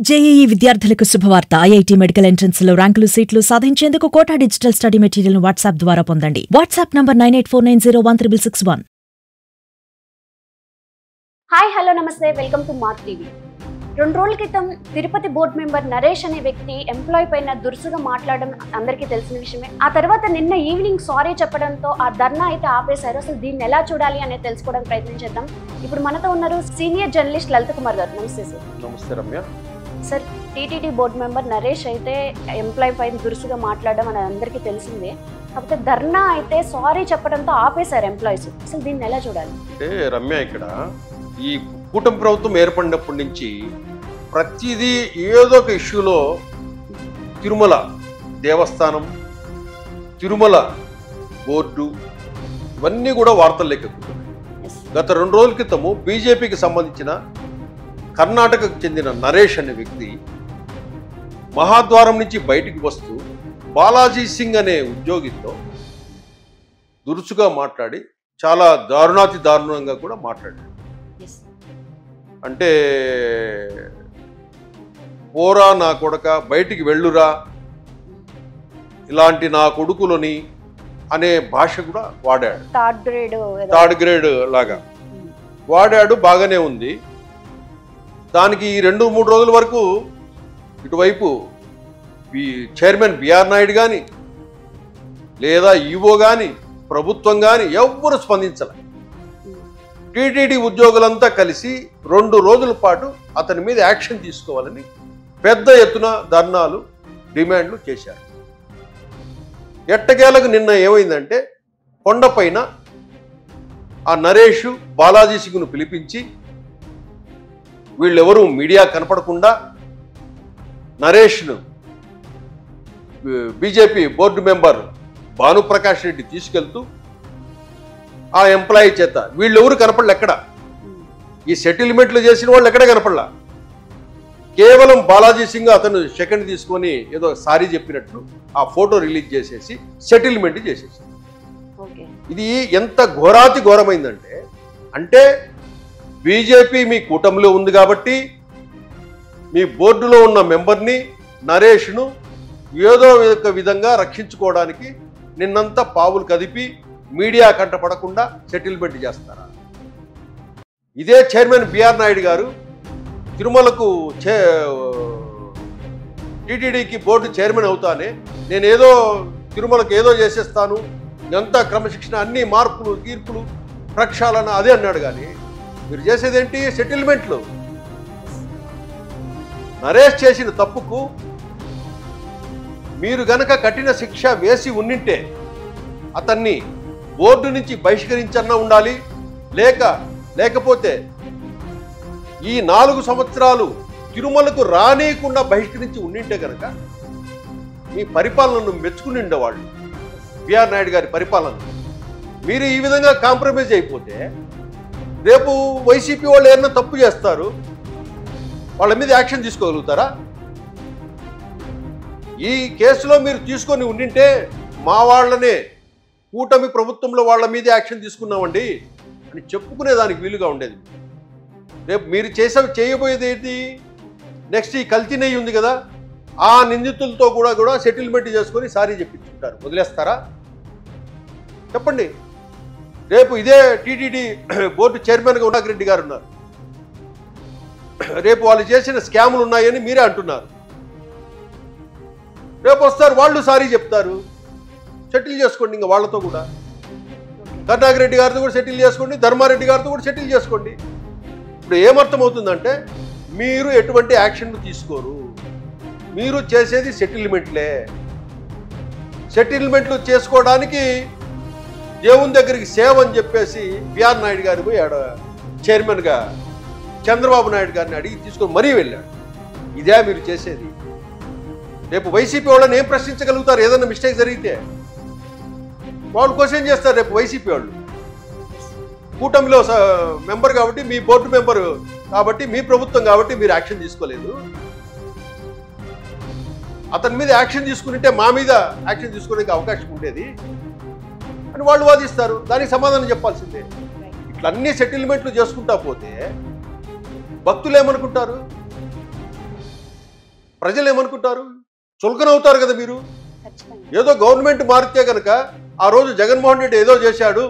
JEE విద్యార్థులకు శుభవార్త. IIT medical entrance లో ర్యాంకులు సీట్లు సాధించేందుకు కోటా డిజిటల్ స్టడీ మెటీరియల్ ను వాట్సాప్ ద్వారా పొందండి. WhatsApp number 9849016661. హాయ్ హలో నమస్తే, వెల్కమ్ టు మార్క్ టీవీ. 2 రోజుల క్రితం తిరుపతి బోర్డు మెంబర్ నరేష్ అనే వ్యక్తి ఎంప్లాయీ పైన దురుసుగా మాట్లాడడం అందరికీ తెలిసిన విషయమే. ఆ తర్వాత నిన్న ఈవినింగ్ సారీ చెప్పడంతో ఆ ధర్నా అయితే ఆపేశారు. అసలు దీన్ని ఎలా చూడాలి అనేది తెలుసుకోవడానికి ప్రయత్నం చేద్దాం. ఇప్పుడు మనతో ఉన్నారు సీనియర్ జర్నలిస్ట్ లలిత కుమార్ గారు. నమస్తే సార్. నమస్తే Ramya. Sir, TTD board member Naresh అయితే ఎంప్లాయీ పైన దురుసుగా మాట్లాడడం అని అందరికీ తెలిసిందే. కాకపోతే ధర్నా అయితే సారీ చెప్పడంతో ఆపేశారు ఎంప్లాయీస్. అసలు దీన్ని ఎలా చూడాలి? అంటే రమ్య, ఇక్కడ ఈ కూటమి ప్రభుత్వం ఏర్పడినప్పటి నుంచి ప్రతిదీ ఏదో ఒక ఇష్యూలో తిరుమల దేవస్థానం, తిరుమల బోర్డు ఇవన్నీ కూడా వార్తల్లోకి ఎక్కుతున్నాయి. గత 2 రోజుల క్రితము బీజేపీకి సంబంధించిన కర్ణాటకకు చెందిన నరేష్ అనే వ్యక్తి మహాద్వారం నుంచి బయటికి వస్తూ బాలాజీ సింగ్ అనే ఉద్యోగితో దురుసుగా మాట్లాడి చాలా దారుణాతి దారుణంగా కూడా మాట్లాడాడు. అంటే పోరా నా కొడక, బయటికి వెళ్ళురా, ఇలాంటి నా కొడుకులని అనే భాష కూడా వాడాడు. థర్డ్ గ్రేడ్ లాగా వాడాడు. బాగానే ఉంది. దానికి 2-3 రోజుల వరకు ఇటువైపు చైర్మన్ బిఆర్ నాయుడు కానీ లేదా ఈవో కానీ ప్రభుత్వం కానీ ఎవ్వరు స్పందించలే. టీటీడీ ఉద్యోగులంతా కలిసి 2 రోజుల పాటు అతని మీద యాక్షన్ తీసుకోవాలని పెద్ద ఎత్తున ధర్నాలు, డిమాండ్లు చేశారు. ఎట్టకేలకు నిన్న ఏమైందంటే, కొండపైన ఆ నరేష్ బాలాజీ సింగ్ను పిలిపించి వీళ్ళెవరూ మీడియా కనపడకుండా నరేష్ను BJP board member Bhanuprakash Reddy తీసుకెళ్తూ ఆ ఎంప్లాయీ చేత వీళ్ళెవరు కనపడలే. ఎక్కడ ఈ సెటిల్మెంట్లు చేసిన వాళ్ళు ఎక్కడ కనపడలా. కేవలం బాలాజీ సింగ్ అతను సెకండ్ తీసుకొని ఏదో సారీ చెప్పినట్లు ఆ ఫోటో రిలీజ్ చేసేసి సెటిల్మెంట్ చేసేసి, ఇది ఎంత ఘోరాతి ఘోరమైందంటే, అంటే బీజేపీ మీ కూటమిలో ఉంది కాబట్టి మీ బోర్డులో ఉన్న మెంబర్ని నరేష్ను ఏదో ఒక విధంగా రక్షించుకోవడానికి నిన్నంతా పావులు కదిపి మీడియా కంటపడకుండా సెటిల్మెంట్ చేస్తారా? ఇదే చైర్మన్ బిఆర్ నాయుడు గారు తిరుమలకు టీటీడీకి బోర్డు చైర్మన్ అవుతానే నేనేదో తిరుమలకు ఏదో చేసేస్తాను, ఇదంతా క్రమశిక్షణ, అన్ని మార్పులు తీర్పులు ప్రక్షాళన అదే అన్నాడు. కానీ మీరు చేసేదేంటి? సెటిల్మెంట్లు. నరేష్ చేసిన తప్పుకు మీరు గనక కఠిన శిక్ష వేసి ఉండింటే అతన్ని బోర్డు నుంచి బహిష్కరించన్నా ఉండాలి, లేకపోతే ఈ 4 సంవత్సరాలు తిరుమలకు రానియకుండా బహిష్కరించి ఉండింటే కనుక మీ పరిపాలనను మెచ్చుకుని ఉండేవాళ్ళు. బిఆర్ నాయుడు గారి పరిపాలన మీరు ఈ విధంగా కాంప్రమైజ్ అయిపోతే రేపు వైసీపీ వాళ్ళు ఏమన్నా తప్పు చేస్తారు, వాళ్ళ మీద యాక్షన్ తీసుకోగలుగుతారా? ఈ కేసులో మీరు తీసుకొని ఉండింటే మా వాళ్ళనే కూటమి ప్రభుత్వంలో వాళ్ళ మీద యాక్షన్ తీసుకున్నామండి అని చెప్పుకునేదానికి వీలుగా ఉండేది. రేపు మీరు చేయబోయేది ఏంటి? నెక్స్ట్ ఈ కల్తీ నెయ్యి ఉంది కదా, ఆ నిందితులతో కూడా సెటిల్మెంట్ చేసుకొని సారీ చెప్పించుకుంటారు. వదిలేస్తారా? చెప్పండి. రేపు ఇదే టీటీడీ బోర్డు చైర్మన్గా రెడ్డి గారు ఉన్నారు. రేపు వాళ్ళు చేసిన స్కాములు ఉన్నాయని మీరే అంటున్నారు. రేపు వస్తారు వాళ్ళు సారీ చెప్తారు. సెటిల్ చేసుకోండి. ఇంకా వాళ్ళతో కూడా రెడ్డి గారితో కూడా సెటిల్ చేసుకోండి, ధర్మారెడ్డి గారితో కూడా సెటిల్ చేసుకోండి. ఇప్పుడు ఏమర్థమవుతుందంటే, మీరు ఎటువంటి యాక్షన్ తీసుకోరు, మీరు చేసేది సెటిల్మెంట్లే. సెటిల్మెంట్లు చేసుకోవడానికి దేవుని దగ్గరికి సేవ అని చెప్పేసి బిఆర్ నాయుడు గారు పోయి చైర్మన్గా చంద్రబాబు నాయుడు గారిని అడిగి తీసుకొని మరీ వెళ్ళాడు. ఇదే మీరు చేసేది? రేపు వైసీపీ వాళ్ళని ఏం ప్రశ్నించగలుగుతారు? ఏదైనా మిస్టేక్ జరిగితే వాళ్ళు క్వశ్చన్ చేస్తారు. రేపు వైసీపీ వాళ్ళు కూటమిలో మెంబర్ కాబట్టి, మీ బోర్డు మెంబర్ కాబట్టి, మీ ప్రభుత్వం కాబట్టి మీరు యాక్షన్ తీసుకోలేదు, అతని మీద యాక్షన్ తీసుకుంటే మా మీద యాక్షన్ తీసుకునే అవకాశం ఉండేది అని వాళ్ళు వాదిస్తారు. దానికి సమాధానం చెప్పాల్సిందే. ఇట్లా అన్ని సెటిల్మెంట్లు చేసుకుంటా పోతే భక్తులు ఏమనుకుంటారు? ప్రజలు ఏమనుకుంటారు? చులకనవుతారు కదా మీరు. ఖచ్చితంగా. ఏదో గవర్నమెంట్ మారితే కనుక ఆ రోజు జగన్మోహన్ రెడ్డి ఏదో చేశాడు,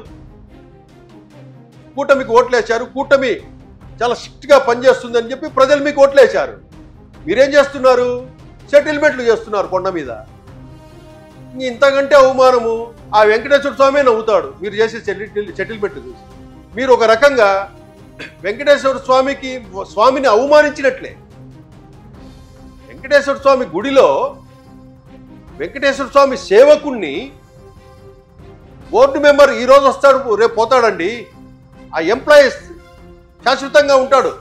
కూటమికి ఓట్లేశారు, కూటమి చాలా స్ట్రిక్ట్గా పనిచేస్తుంది అని చెప్పి ప్రజలు మీకు ఓట్లేశారు. మీరేం చేస్తున్నారు? సెటిల్మెంట్లు చేస్తున్నారు కొండ మీద. ఇంతకంటే అవమానము ఆ వెంకటేశ్వర స్వామి నవ్వుతాడు మీరు చేసే సెటిల్మెంట్ చూసి. మీరు ఒక రకంగా వెంకటేశ్వర స్వామిని అవమానించినట్లే. వెంకటేశ్వర స్వామి గుడిలో వెంకటేశ్వర స్వామి సేవకుణ్ణి బోర్డు మెంబర్ ఈరోజు వస్తాడు, రేపు పోతాడండి. ఆ ఎంప్లాయీస్ శాశ్వతంగా ఉంటాడు.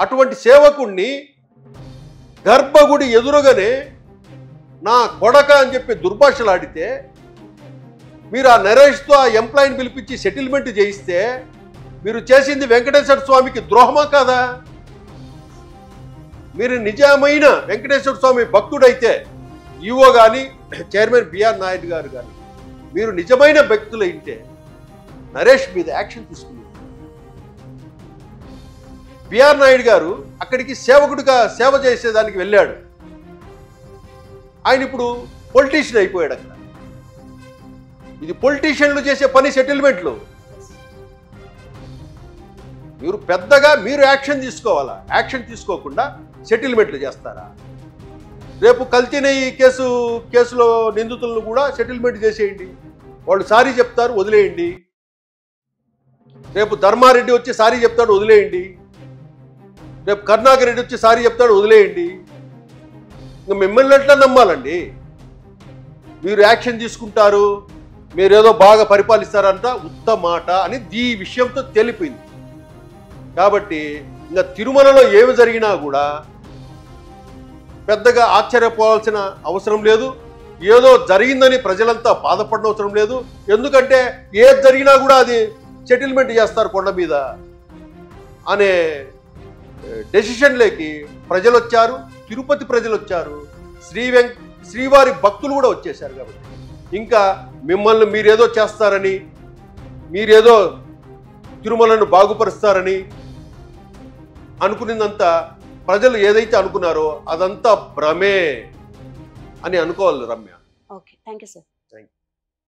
అటువంటి సేవకుణ్ణి గర్భగుడి ఎదురుగానే నా కొడక అని చెప్పి దుర్భాషలాడితే, మీరు ఆ నరేష్తో ఆ ఎంప్లాయీని పిలిపించి సెటిల్మెంట్ చేయిస్తే మీరు చేసింది వెంకటేశ్వర స్వామికి ద్రోహమా కాదా? మీరు నిజమైన వెంకటేశ్వర స్వామి భక్తుడైతే, ఈఓ కానీ చైర్మన్ బిఆర్ నాయుడు గారు కానీ మీరు నిజమైన భక్తులైతే నరేష్ మీద యాక్షన్ తీసుకున్నారు. బిఆర్ నాయుడు గారు అక్కడికి సేవకుడిగా సేవ చేసేదానికి వెళ్ళాడు. ఆయన ఇప్పుడు పొలిటీషియన్ అయిపోయాడు అక్కడ. ఇది పొలిటీషియన్లు చేసే పని సెటిల్మెంట్లు. మీరు పెద్దగా మీరు యాక్షన్ తీసుకోవాలా? యాక్షన్ తీసుకోకుండా సెటిల్మెంట్లు చేస్తారా? రేపు కల్తీనయ్యి కేసులో నిందితులను కూడా సెటిల్మెంట్ చేసేయండి. వాళ్ళు సారీ చెప్తారు, వదిలేయండి. రేపు ధర్మారెడ్డి వచ్చి సారీ చెప్తాడు, వదిలేయండి. రేపు కరుణాకర్ రెడ్డి వచ్చి సారీ చెప్తాడు, వదిలేయండి. ఇంకా మిమ్మల్ని ఎట్లా నమ్మాలండి? మీరు యాక్షన్ తీసుకుంటారు, మీరేదో బాగా పరిపాలిస్తారంట, ఉత్త మాట అని ఈ విషయంతో తేలిపోయింది. కాబట్టి ఇంకా తిరుమలలో ఏమి జరిగినా కూడా పెద్దగా ఆశ్చర్యపోవాల్సిన అవసరం లేదు. ఏదో జరిగిందని ప్రజలంతా బాధపడిన అవసరం లేదు. ఎందుకంటే ఏది జరిగినా కూడా అది సెటిల్మెంట్ చేస్తారు కొండ మీద అనే డెసిషన్లేకి ప్రజలు వచ్చారు. తిరుపతి ప్రజలు వచ్చారు, శ్రీవారి భక్తులు కూడా వచ్చేసారు. కాబట్టి ఇంకా మిమ్మల్ని మీరేదో చేస్తారని, మీరేదో తిరుమలను బాగుపరుస్తారని అనుకునేదంతా ప్రజలు ఏదైతే అనుకున్నారో అదంతా భ్రమే అని అనుకోవాలి Ramya. Okay, thank you sir.